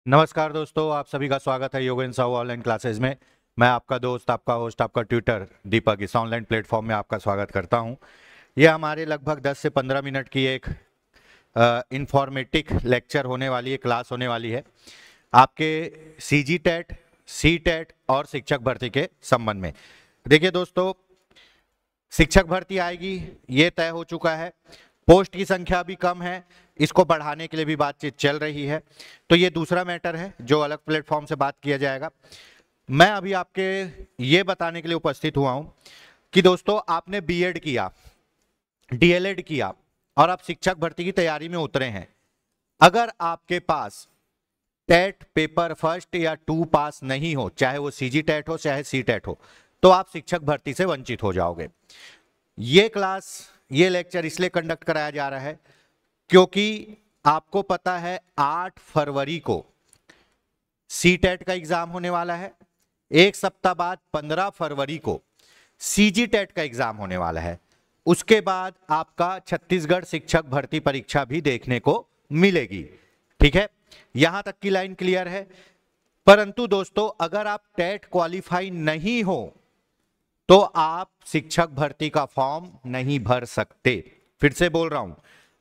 नमस्कार दोस्तों, आप सभी का स्वागत है योगेंद्र साहू ऑनलाइन क्लासेस में। मैं आपका दोस्त, आपका होस्ट, आपका ट्यूटर दीपक इस ऑनलाइन प्लेटफॉर्म में आपका स्वागत करता हूं। यह हमारे लगभग 10 से 15 मिनट की एक इंफॉर्मेटिव लेक्चर होने वाली है, क्लास होने वाली है आपके सीजी टेट, सी टेट और शिक्षक भर्ती के संबंध में। देखिए दोस्तों, शिक्षक भर्ती आएगी ये तय हो चुका है। पोस्ट की संख्या भी कम है, इसको बढ़ाने के लिए भी बातचीत चल रही है। तो ये दूसरा मैटर है जो अलग प्लेटफॉर्म से बात किया जाएगा। मैं अभी आपके ये बताने के लिए उपस्थित हुआ हूं कि दोस्तों, आपने बीएड किया, डीएलएड किया और आप शिक्षक भर्ती की तैयारी में उतरे हैं। अगर आपके पास टेट पेपर फर्स्ट या 2 पास नहीं हो, चाहे वो सीजी टेट हो चाहे सी टेट हो, तो आप शिक्षक भर्ती से वंचित हो जाओगे। ये क्लास, ये लेक्चर इसलिए कंडक्ट कराया जा रहा है क्योंकि आपको पता है 8 फरवरी को सी टेट का एग्जाम होने वाला है। एक सप्ताह बाद 15 फरवरी को सीजी टेट का एग्जाम होने वाला है। उसके बाद आपका छत्तीसगढ़ शिक्षक भर्ती परीक्षा भी देखने को मिलेगी। ठीक है, यहां तक की लाइन क्लियर है। परंतु दोस्तों, अगर आप टेट क्वालिफाई नहीं हो तो आप शिक्षक भर्ती का फॉर्म नहीं भर सकते। फिर से बोल रहा हूं,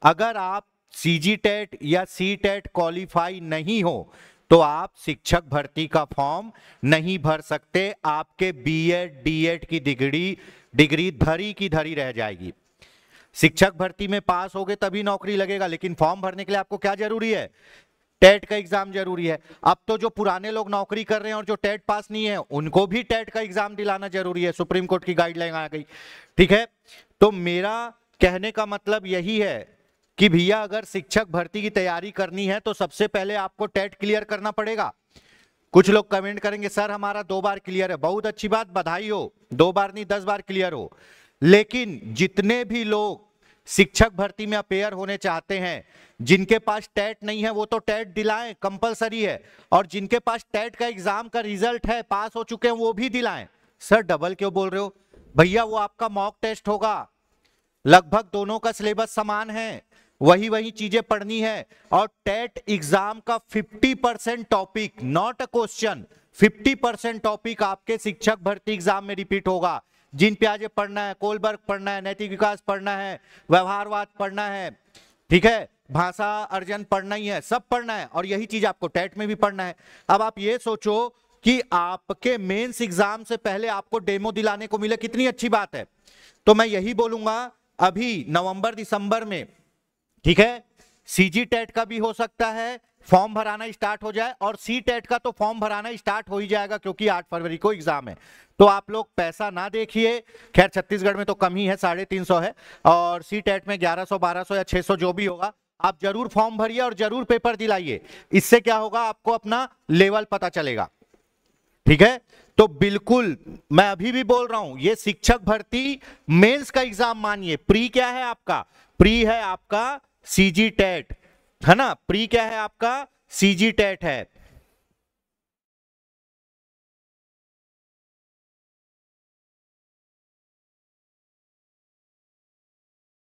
अगर आप सीजी टेट या सी टेट क्वालिफाई नहीं हो तो आप शिक्षक भर्ती का फॉर्म नहीं भर सकते। आपके बीएड डीएड की डिग्री धरी की धरी रह जाएगी। शिक्षक भर्ती में पास होगे तभी नौकरी लगेगा, लेकिन फॉर्म भरने के लिए आपको क्या जरूरी है? टेट का एग्जाम जरूरी है। अब तो जो पुराने लोग नौकरी कर रहे हैं और जो टेट पास नहीं है, उनको भी टेट का एग्जाम दिलाना जरूरी है। सुप्रीम कोर्ट की गाइडलाइन आ गई। ठीक है, तो मेरा कहने का मतलब यही है कि भैया, अगर शिक्षक भर्ती की तैयारी करनी है तो सबसे पहले आपको टेट क्लियर करना पड़ेगा। कुछ लोग कमेंट करेंगे, सर हमारा 2 बार क्लियर है। बहुत अच्छी बात, बधाई हो, 2 बार नहीं 10 बार क्लियर हो। लेकिन जितने भी लोग शिक्षक भर्ती में अपेयर होने चाहते हैं, जिनके पास टेट नहीं है वो तो टेट दिलाएं, कंपलसरी है। और जिनके पास टेट का एग्जाम का रिजल्ट है, पास हो चुके हैं, वो भी दिलाएं। सर डबल क्यों बोल रहे हो? भैया, वो आपका मॉक टेस्ट होगा, लगभग दोनों का सिलेबस समान है, वही चीजें पढ़नी है। और टेट एग्जाम का 50% topic, not a question, 50% topic आपके शिक्षक भर्ती एग्जाम में रिपीट होगा। जिन प्याजे पढ़ना है, कोलबर्ग पढ़ना है, नैतिक विकास पढ़ना है, व्यवहारवाद पढ़ना है, ठीक है, भाषा अर्जन पढ़ना ही है, सब पढ़ना है। और यही चीज आपको टेट में भी पढ़ना है। अब आप ये सोचो कि आपके मेंस एग्जाम से पहले आपको डेमो दिलाने को मिले, कितनी अच्छी बात है। तो मैं यही बोलूंगा, अभी नवंबर दिसंबर में, ठीक है, सीजी टेट का भी हो सकता है फॉर्म भराना स्टार्ट हो जाए, और सी टेट का तो फॉर्म भराना स्टार्ट हो ही जाएगा क्योंकि 8 फरवरी को एग्जाम है। तो आप लोग पैसा ना देखिए, खैर छत्तीसगढ़ में तो कम ही है, 350 है, और सी टेट में 1100 1200 या 600 जो भी होगा, आप जरूर फॉर्म भरिए और जरूर पेपर दिलाइए। इससे क्या होगा, आपको अपना लेवल पता चलेगा। ठीक है, तो बिल्कुल मैं अभी भी बोल रहा हूं, ये शिक्षक भर्ती मेंस का एग्जाम मानिए। प्री क्या है आपका? प्री है आपका सीजी टेट, है ना? प्री क्या है आपका? सीजी टेट है।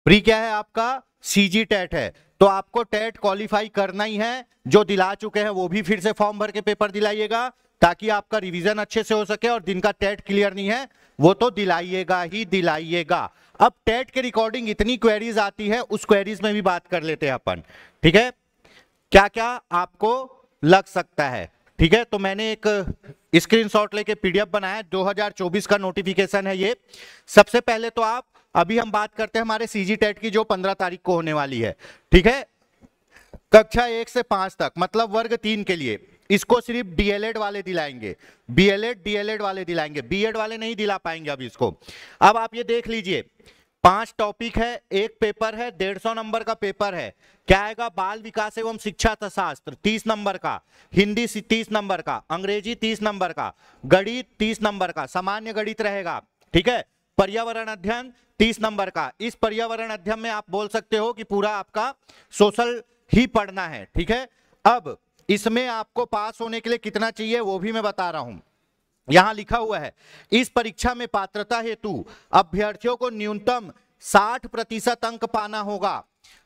प्री क्या है आपका? सीजी टेट है। तो आपको टेट क्वालिफाई करना ही है। जो दिला चुके हैं वो भी फिर से फॉर्म भर के पेपर दिलाइएगा, ताकि आपका रिवीजन अच्छे से हो सके। और जिनका टेट क्लियर नहीं है वो तो दिलाइएगा ही दिलाइएगा। अब टेट के रिकॉर्डिंग इतनी क्वेरीज आती है, उस क्वेरीज में भी बात कर लेते हैं अपन। ठीक है, क्या क्या आपको लग सकता है। ठीक है, तो मैंने एक स्क्रीनशॉट लेके पीडीएफ बनाया, 2024 का नोटिफिकेशन है ये। सबसे पहले तो आप, अभी हम बात करते हैं हमारे सीजी टेट की, जो 15 तारीख को होने वाली है। ठीक है, कक्षा 1 से 5 तक, मतलब वर्ग 3 के लिए। इसको सिर्फ डीएलएड वाले दिलाएंगे, बीएलएड डीएलएड वाले दिलाएंगे, बीएड वाले नहीं दिला पाएंगे अब इसको। अब आप ये देख लीजिए, 5 टॉपिक है, एक पेपर है, 150 नंबर का पेपर है। क्या आएगा? बाल विकास एवं शिक्षा शास्त्र 30 नंबर का, हिंदी 30 नंबर का, अंग्रेजी 30 नंबर का, गणित 30 नंबर का, सामान्य गणित रहेगा। ठीक है, पर्यावरण अध्ययन 30 नंबर का। इस पर्यावरण अध्ययन में आप बोल सकते हो कि पूरा आपका सोशल ही पढ़ना है। ठीक है, अब इसमें आपको पास होने के लिए कितना चाहिए वो भी मैं बता रहा हूं। यहां लिखा हुआ है, इस परीक्षा में पात्रता हेतु अभ्यर्थियों को न्यूनतम 60% अंक पाना होगा।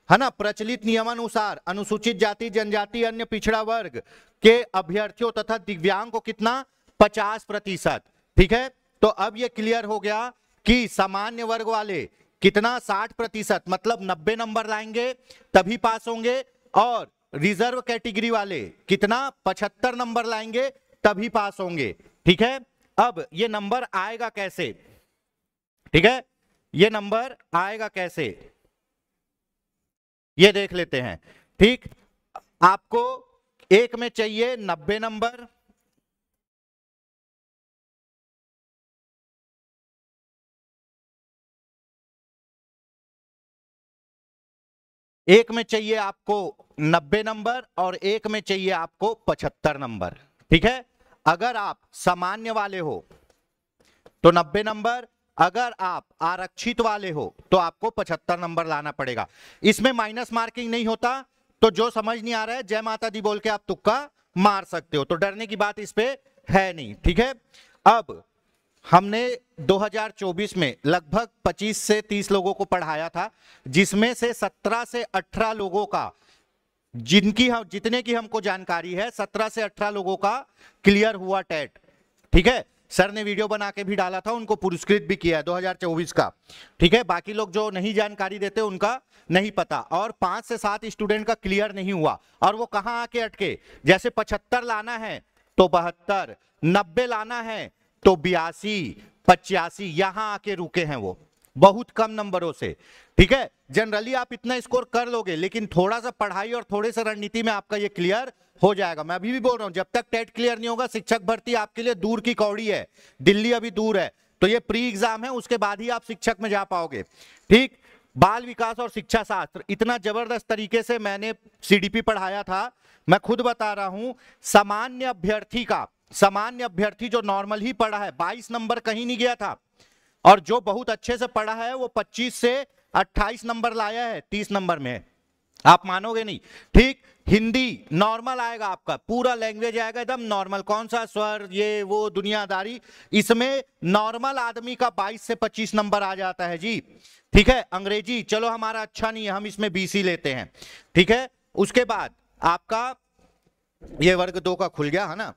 है ना, प्रचलित नियमानुसार अनुसूचित जाति जनजाति अन्य पिछड़ा वर्ग के अभ्यर्थियों तथा दिव्यांग को कितना 50%। ठीक है, तो अब ये क्लियर हो गया कि सामान्य वर्ग वाले कितना 60%, मतलब 90 नंबर लाएंगे तभी पास होंगे, और रिजर्व कैटेगरी वाले कितना 75 नंबर लाएंगे तभी पास होंगे। ठीक है, अब ये नंबर आएगा कैसे? ठीक है, ये नंबर आएगा कैसे ये देख लेते हैं। ठीक, आपको एक में चाहिए 90 नंबर, एक में चाहिए आपको 90 नंबर और एक में चाहिए आपको 75 नंबर। ठीक है, अगर आप सामान्य वाले हो तो 90 नंबर, अगर आप आरक्षित वाले हो तो आपको 75 नंबर लाना पड़ेगा। इसमें माइनस मार्किंग नहीं होता, तो जो समझ नहीं आ रहा है जय माता दी बोल के आप तुक्का मार सकते हो, तो डरने की बात इस पे है नहीं। ठीक है, अब हमने 2024 में लगभग 25 से 30 लोगों को पढ़ाया था, जिसमें से 17 से 18 लोगों का, जितने की हमको जानकारी है 17 से 18 लोगों का क्लियर हुआ टेट। ठीक है, सर ने वीडियो बना के भी डाला था, उनको पुरस्कृत भी किया है 2024 का। ठीक है, बाकी लोग जो नहीं जानकारी देते उनका नहीं पता। और 5 से 7 स्टूडेंट का क्लियर नहीं हुआ, और वो कहां आके अटके, जैसे 75 लाना है तो 72, 90 लाना है तो 82, 85, यहां आके रुके हैं वो, बहुत कम नंबरों से। ठीक है, जनरली आप इतना स्कोर कर लोगे, लेकिन थोड़ा सा पढ़ाई और थोड़े से रणनीति में आपका ये क्लियर हो जाएगा। मैं अभी भी बोल रहा हूं, जब तक टेट क्लियर नहीं होगा शिक्षक भर्ती आपके लिए दूर की कौड़ी है, दिल्ली अभी दूर है, तो ये प्री एग्जाम है, उसके बाद ही आप शिक्षक में जा पाओगे। ठीक, बाल विकास और शिक्षा शास्त्र इतना जबरदस्त तरीके से मैंने सीडीपी पढ़ाया था, मैं खुद बता रहा हूं। सामान्य अभ्यर्थी जो नॉर्मल ही पढ़ा है 22 नंबर कहीं नहीं गया था, और जो बहुत अच्छे से पढ़ा है वो 25 से 28 नंबर लाया है 30 नंबर में, आप मानोगे नहीं। ठीक, हिंदी नॉर्मल आएगा आपका, पूरा लैंग्वेज आएगा एकदम नॉर्मल, कौन सा स्वर ये वो दुनियादारी, इसमें नॉर्मल आदमी का 22 से 25 नंबर आ जाता है जी। ठीक है, अंग्रेजी चलो हमारा अच्छा नहीं है, हम इसमें बीसी लेते हैं। ठीक है, उसके बाद आपका ये वर्ग 2 का खुल गया है ना,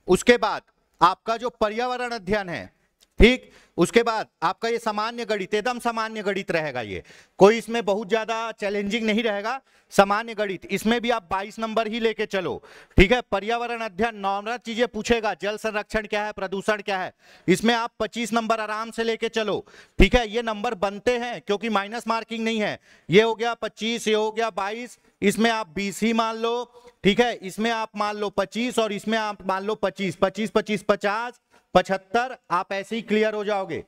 उसके बाद आपका जो पर्यावरण अध्ययन है, ठीक, उसके बाद आपका ये सामान्य गणित, एकदम सामान्य गणित रहेगा, ये कोई इसमें बहुत ज्यादा चैलेंजिंग नहीं रहेगा, सामान्य गणित, इसमें भी आप 22 नंबर ही लेके चलो। ठीक है, पर्यावरण अध्ययन नॉर्मल चीजें पूछेगा, जल संरक्षण क्या है, प्रदूषण क्या है, इसमें आप 25 नंबर आराम से लेके चलो। ठीक है, ये नंबर बनते हैं क्योंकि माइनस मार्किंग नहीं है, ये हो गया 25, ये हो गया 22, इसमें आप 20 ही मान लो। ठीक है, इसमें आप मान लो 25 और इसमें आप मान लो 25, 25, 25, 50, 75, आप ऐसे ही क्लियर हो जाओगे।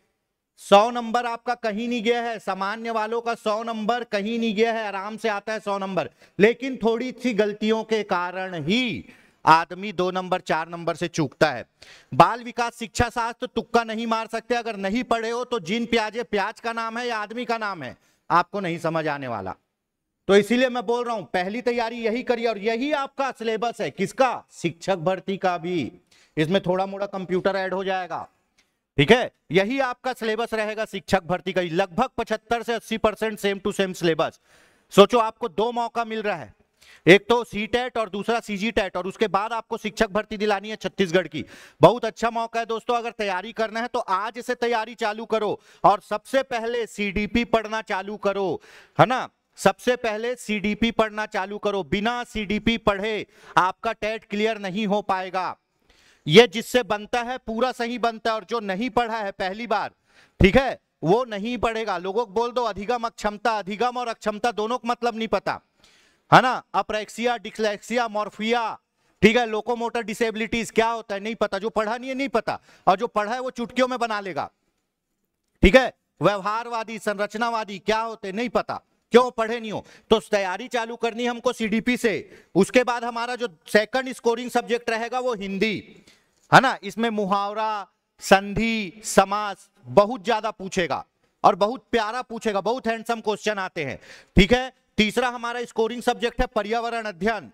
100 नंबर आपका कहीं नहीं गया है, सामान्य वालों का 100 नंबर कहीं नहीं गया है, आराम से आता है 100 नंबर, लेकिन थोड़ी सी गलतियों के कारण ही आदमी 2 नंबर 4 नंबर से चूकता है। बाल विकास शिक्षा शास्त्र तुक्का नहीं मार सकते, अगर नहीं पढ़े हो तो जिन प्याजे प्याज का नाम है या आदमी का नाम है, आपको नहीं समझ आने वाला। तो इसीलिए मैं बोल रहा हूं पहली तैयारी यही करिए, और यही आपका सिलेबस है, किसका, शिक्षक भर्ती का भी, इसमें थोड़ा मोड़ा कंप्यूटर ऐड हो जाएगा। ठीक है, यही आपका सिलेबस रहेगा शिक्षक भर्ती का, लगभग 75 से 80% सेम टू सेम सिलेबस। सोचो आपको 2 मौका मिल रहा है, एक तो सी टेट और दूसरा सीजी टेट, और उसके बाद आपको शिक्षक भर्ती दिलानी है छत्तीसगढ़ की। बहुत अच्छा मौका है दोस्तों, अगर तैयारी करना है तो आज से तैयारी चालू करो, और सबसे पहले सीडीपी पढ़ना चालू करो, है ना, सबसे पहले सीडीपी पढ़ना चालू करो। बिना सीडीपी पढ़े आपका टेट क्लियर नहीं हो पाएगा। ये जिससे बनता है पूरा सही बनता है, और जो नहीं पढ़ा है पहली बार, ठीक है, वो नहीं पढ़ेगा। लोगों को बोल दो अधिगम अक्षमता, अधिगम और अक्षमता दोनों को मतलब नहीं पता, है ना, अप्रेक्सिया, डिस्लेक्सिया, मॉर्फिया, ठीक है, लोकोमोटर डिसेबिलिटीज क्या होता है नहीं पता, जो पढ़ा नहीं है नहीं पता, और जो पढ़ा है वो चुटकियों में बना लेगा। ठीक है, व्यवहारवादी, संरचनावादी क्या होते नहीं पता, क्यों, पढ़े नहीं हो। तो तैयारी चालू करनी हमको सीडीपी से। उसके बाद हमारा जो सेकंड स्कोरिंग सब्जेक्ट रहेगा वो हिंदी, है ना, इसमें मुहावरा, संधि, समास बहुत ज्यादा पूछेगा और बहुत प्यारा पूछेगा, बहुत हैंडसम क्वेश्चन आते हैं। ठीक है, तीसरा हमारा स्कोरिंग सब्जेक्ट है पर्यावरण अध्ययन।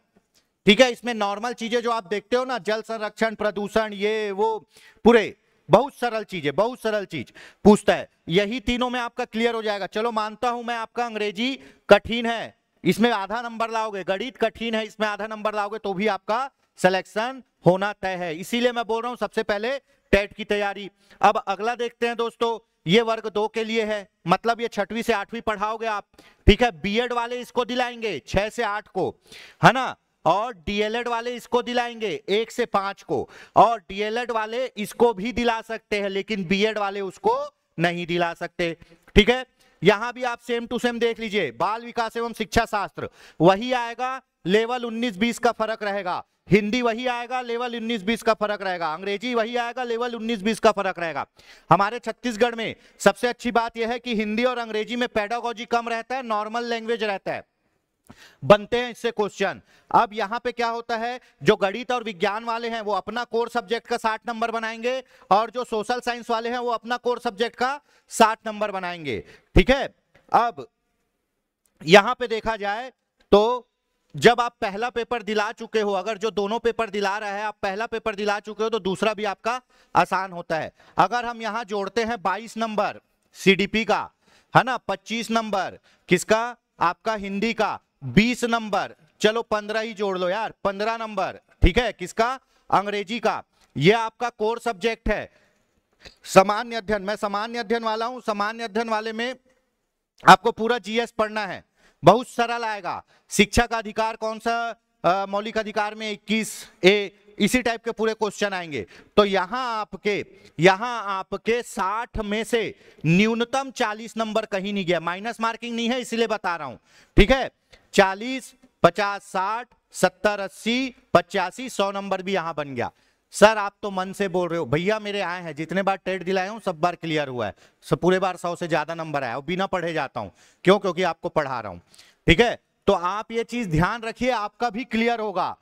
ठीक है, इसमें नॉर्मल चीजें जो आप देखते हो ना, जल संरक्षण, प्रदूषण, ये वो पूरे बहुत सरल चीजें, बहुत सरल चीज पूछता है। यही तीनों में आपका क्लियर हो जाएगा। चलो मानता हूं मैं आपका अंग्रेजी कठिन है, इसमें आधा नंबर लाओगे, गणित कठिन है, इसमें आधा नंबर लाओगे तो भी आपका सिलेक्शन होना तय है। इसीलिए मैं बोल रहा हूं सबसे पहले टेट की तैयारी। अब अगला देखते हैं दोस्तों, ये वर्ग 2 के लिए है, मतलब ये 6वीं से 8वीं पढ़ाओगे आप, ठीक है। बीएड वाले इसको दिलाएंगे 6 से 8 को, है ना, और डीएलएड वाले इसको दिलाएंगे 1 से 5 को, और डीएलएड वाले इसको भी दिला सकते हैं, लेकिन बीएड वाले उसको नहीं दिला सकते, ठीक है। यहां भी आप सेम टू सेम देख लीजिए, बाल विकास एवं शिक्षा शास्त्र वही आएगा, लेवल 19-20 का फर्क रहेगा। हिंदी वही आएगा, लेवल 19-20 का फर्क रहेगा। अंग्रेजी वही आएगा, लेवल 19-20 का फर्क रहेगा। हमारे छत्तीसगढ़ में सबसे अच्छी बात यह है कि हिंदी और अंग्रेजी में पेडागोजी कम रहता है, नॉर्मल लैंग्वेज रहता है, बनते हैं इससे क्वेश्चन। अब यहां पे क्या होता है, जो गणित और विज्ञान वाले हैं वो अपना कोर सब्जेक्ट का 60 नंबर बनाएंगे, और जो सोशल साइंस वाले हैं वो अपना कोर सब्जेक्ट का 60 नंबर बनाएंगे, ठीक है। अब यहां पे देखा जाए तो जब आप पहला पेपर दिला चुके हो, अगर जो दोनों पेपर दिला रहा है आप पहला पेपर दिला चुके हो, तो दूसरा भी आपका आसान होता है। अगर हम यहां जोड़ते हैं 22 नंबर सीडीपी का, है ना, 25 नंबर किसका, आपका हिंदी का, 20 नंबर, चलो 15 ही जोड़ लो यार, 15 नंबर, ठीक है, किसका, अंग्रेजी का, यह आपका कोर सब्जेक्ट है। सामान्य अध्ययन, मैं सामान्य अध्ययन वाला हूं, सामान्य अध्ययन वाले में आपको पूरा जीएस पढ़ना है, बहुत सरल आएगा। शिक्षा का अधिकार कौन सा, मौलिक अधिकार में 21A, इसी टाइप के पूरे क्वेश्चन आएंगे। तो यहां आपके 60 में से न्यूनतम 40 नंबर कहीं नहीं गया, माइनस मार्किंग नहीं है इसलिए बता रहा हूं, ठीक है। 40, 50, 60, 70, 80, 85, 100 नंबर भी यहां बन गया। सर आप तो मन से बोल रहे हो, भैया मेरे आए हैं, जितने बार टेट दिलाए हूं सब बार क्लियर हुआ है, सब पूरे बार 100 से ज्यादा नंबर आया, और बिना पढ़े जाता हूं, क्यों, क्योंकि आपको पढ़ा रहा हूं, ठीक है। तो आप ये चीज ध्यान रखिए, आपका भी क्लियर होगा।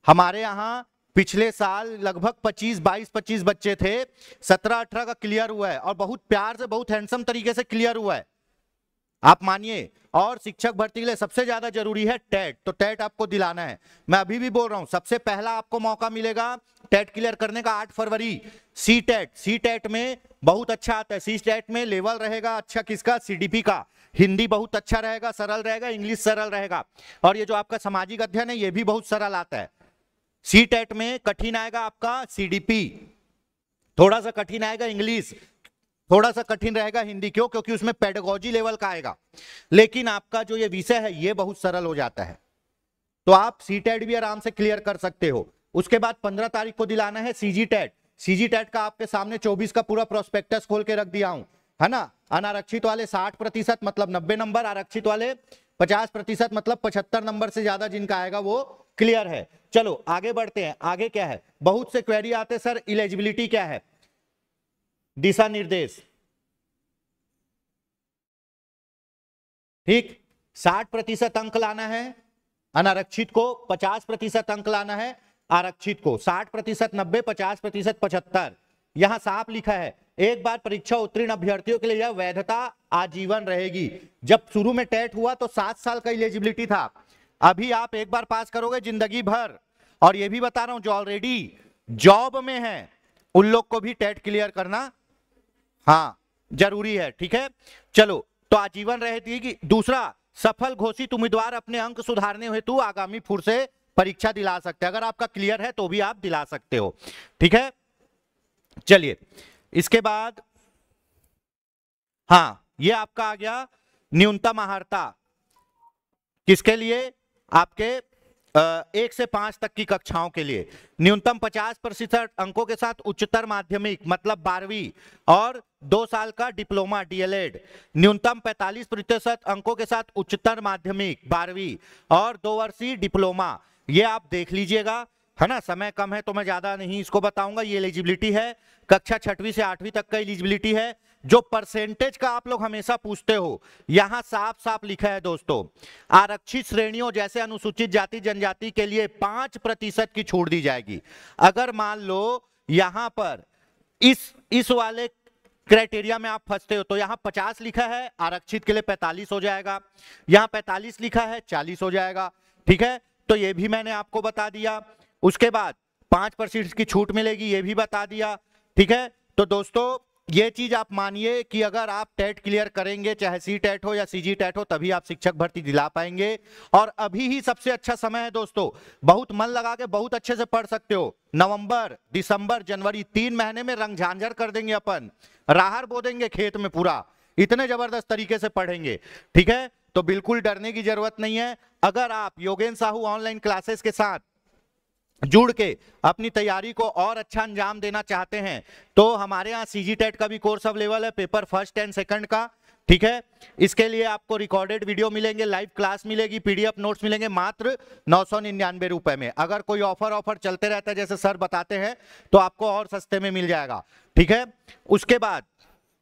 हमारे यहां पिछले साल लगभग 22-25 बच्चे थे, 17-18 का क्लियर हुआ है, और बहुत प्यार से, बहुत हैंडसम तरीके से क्लियर हुआ है, आप मानिए। और शिक्षक भर्ती के लिए सबसे ज्यादा जरूरी है टेट, तो टेट आपको दिलाना है। मैं अभी भी बोल रहा हूं, सबसे पहला आपको मौका मिलेगा टेट क्लियर करने का 8 फरवरी। सी टेट में बहुत अच्छा आता है, सी टेट में लेवल रहेगा अच्छा किसका, सीडीपी का, हिंदी बहुत अच्छा रहेगा, सरल रहेगा, इंग्लिश सरल रहेगा, और ये जो आपका सामाजिक अध्ययन है ये भी बहुत सरल आता है। सी टेट में कठिन आएगा आपका सीडीपी, थोड़ा सा कठिन आएगा इंग्लिश, थोड़ा सा कठिन रहेगा हिंदी, क्यों, क्योंकि उसमें पेडागोजी लेवल का आएगा, लेकिन आपका जो ये विषय है ये बहुत सरल हो जाता है, तो आप सी टेट भी आराम से क्लियर कर सकते हो। उसके बाद 15 तारीख को दिलाना है सीजी टेट का आपके सामने 24 का पूरा प्रोस्पेक्टस खोल के रख दिया हूं, है ना। अनारक्षित वाले 60% मतलब 90 नंबर, आरक्षित वाले 50% मतलब 75 नंबर से ज्यादा जिनका आएगा वो क्लियर है। चलो आगे बढ़ते हैं, आगे क्या है, बहुत से क्वेरी आते सर इलिजिबिलिटी क्या है, दिशा निर्देश, ठीक, 60% अंक लाना है अनारक्षित को, 50% अंक लाना है आरक्षित को, 60% 90, 50% 75। यहां साफ लिखा है, एक बार परीक्षा उत्तीर्ण अभ्यर्थियों के लिए यह वैधता आजीवन रहेगी। जब शुरू में टेट हुआ तो 7 साल का एलिजिबिलिटी था, अभी आप एक बार पास करोगे जिंदगी भर। और यह भी बता रहा हूं जो ऑलरेडी जॉब में है उन लोग को भी टेट क्लियर करना हाँ जरूरी है, ठीक है। चलो तो आजीवन रहेगी। दूसरा, सफल घोषित उम्मीदवार अपने अंक सुधारने हेतु आगामी फुर से परीक्षा दिला सकते हैं, अगर आपका क्लियर है तो भी आप दिला सकते हो, ठीक है। चलिए इसके बाद हाँ ये आपका आ गया न्यूनतम अर्हता, किसके लिए, आपके 1 से 5 तक की कक्षाओं के लिए। न्यूनतम 50% अंकों के साथ उच्चतर माध्यमिक मतलब 12वीं और 2 साल का डिप्लोमा डीएलएड। न्यूनतम 45% अंकों के साथ उच्चतर माध्यमिक 12वीं और 2 वर्षीय डिप्लोमा। ये आप देख लीजिएगा, है ना, समय कम है तो मैं ज्यादा नहीं इसको बताऊंगा। ये एलिजिबिलिटी है, कक्षा 6वीं से 8वीं तक का एलिजिबिलिटी है। जो परसेंटेज का आप लोग हमेशा पूछते हो, यहां साफ साफ लिखा है दोस्तों, आरक्षित श्रेणियों जैसे अनुसूचित जाति जनजाति के लिए 5% की छूट दी जाएगी। अगर मान लो यहां पर इस वाले क्राइटेरिया में आप फंसते हो तो यहां 50 लिखा है, आरक्षित के लिए 45 हो जाएगा, यहां 45 लिखा है 40 हो जाएगा, ठीक है। तो ये भी मैंने आपको बता दिया। उसके बाद 5% की छूट मिलेगी, ये भी बता दिया, ठीक है। तो दोस्तों ये चीज आप मानिए कि अगर आप टेट क्लियर करेंगे, चाहे सी टेट हो या सीजी टेट हो, तभी आप शिक्षक भर्ती दिला पाएंगे। और अभी ही सबसे अच्छा समय है दोस्तों, बहुत मन लगा के बहुत अच्छे से पढ़ सकते हो। नवंबर, दिसंबर, जनवरी 3 महीने में रंग झांझर कर देंगे अपन, राहर बो देंगे खेत में पूरा, इतने जबरदस्त तरीके से पढ़ेंगे। ठीक है, तो बिल्कुल डरने की जरूरत नहीं है। अगर आप योगेंद्र साहू ऑनलाइन क्लासेस के साथ जुड़ के अपनी तैयारी को और अच्छा अंजाम देना चाहते हैं तो हमारे यहाँ सीजी टेट का भी कोर्स अवेलेबल है, पेपर फर्स्ट एंड सेकंड का। ठीक है, इसके लिए आपको रिकॉर्डेड वीडियो मिलेंगे, लाइव क्लास मिलेगी, पीडीएफ नोट्स मिलेंगे मात्र 999 रुपए में। अगर कोई ऑफर चलते रहता है जैसे सर बताते हैं तो आपको और सस्ते में मिल जाएगा। ठीक है, उसके बाद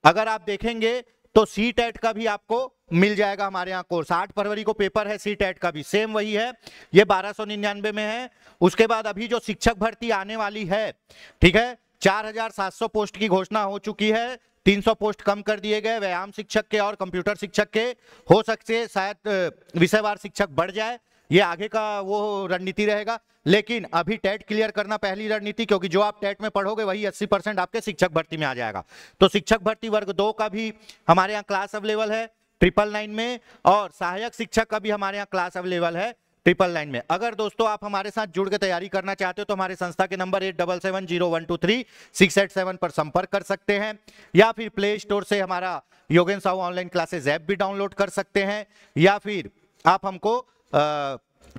अगर आप देखेंगे तो सी टेट का भी आपको मिल जाएगा हमारे यहाँ कोर्स। 8 फरवरी को पेपर है सी टेट का भी, सेम वही है, ये 1299 में है। उसके बाद अभी जो शिक्षक भर्ती आने वाली है, ठीक है, 4700 पोस्ट की घोषणा हो चुकी है, 300 पोस्ट कम कर दिए गए व्यायाम शिक्षक के और कंप्यूटर शिक्षक के। हो सकते शायद विषयवार शिक्षक बढ़ जाए, ये आगे का वो रणनीति रहेगा, लेकिन अभी टेट क्लियर करना पहली रणनीति, क्योंकि जो आप टेट में पढ़ोगे वही 80% आपके शिक्षक भर्ती में आ जाएगा। तो शिक्षक भर्ती वर्ग 2 का भी हमारे यहाँ क्लास अवेलेबल है 999 में, और सहायक शिक्षक का भी हमारे यहाँ क्लास अवेलेबल है 999 में। अगर दोस्तों आप हमारे साथ जुड़ के तैयारी करना चाहते हो तो हमारे संस्था के नंबर 8770123687 पर संपर्क कर सकते हैं, या फिर प्ले स्टोर से हमारा Yogendra Sahu online classes app भी डाउनलोड कर सकते हैं, या फिर आप हमको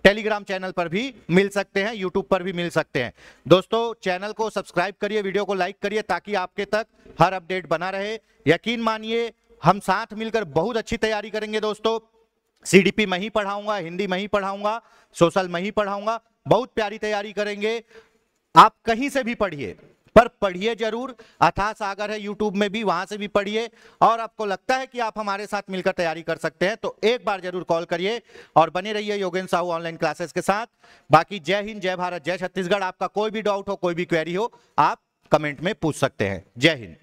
टेलीग्राम चैनल पर भी मिल सकते हैं, यूट्यूब पर भी मिल सकते हैं। दोस्तों चैनल को सब्सक्राइब करिए, वीडियो को लाइक करिए, ताकि आपके तक हर अपडेट बना रहे। यकीन मानिए हम साथ मिलकर बहुत अच्छी तैयारी करेंगे दोस्तों। सीडीपी में ही पढ़ाऊंगा, हिंदी में ही पढ़ाऊंगा, सोशल में ही पढ़ाऊंगा, बहुत प्यारी तैयारी करेंगे। आप कहीं से भी पढ़िए, पर पढ़िए जरूर। अथाह सागर है यूट्यूब में भी, वहां से भी पढ़िए। और आपको लगता है कि आप हमारे साथ मिलकर तैयारी कर सकते हैं तो एक बार जरूर कॉल करिए और बने रहिए योगेंद्र साहू ऑनलाइन क्लासेस के साथ। बाकी जय हिंद, जय भारत, जय छत्तीसगढ़। आपका कोई भी डाउट हो, कोई भी क्वेरी हो, आप कमेंट में पूछ सकते हैं। जय हिंद।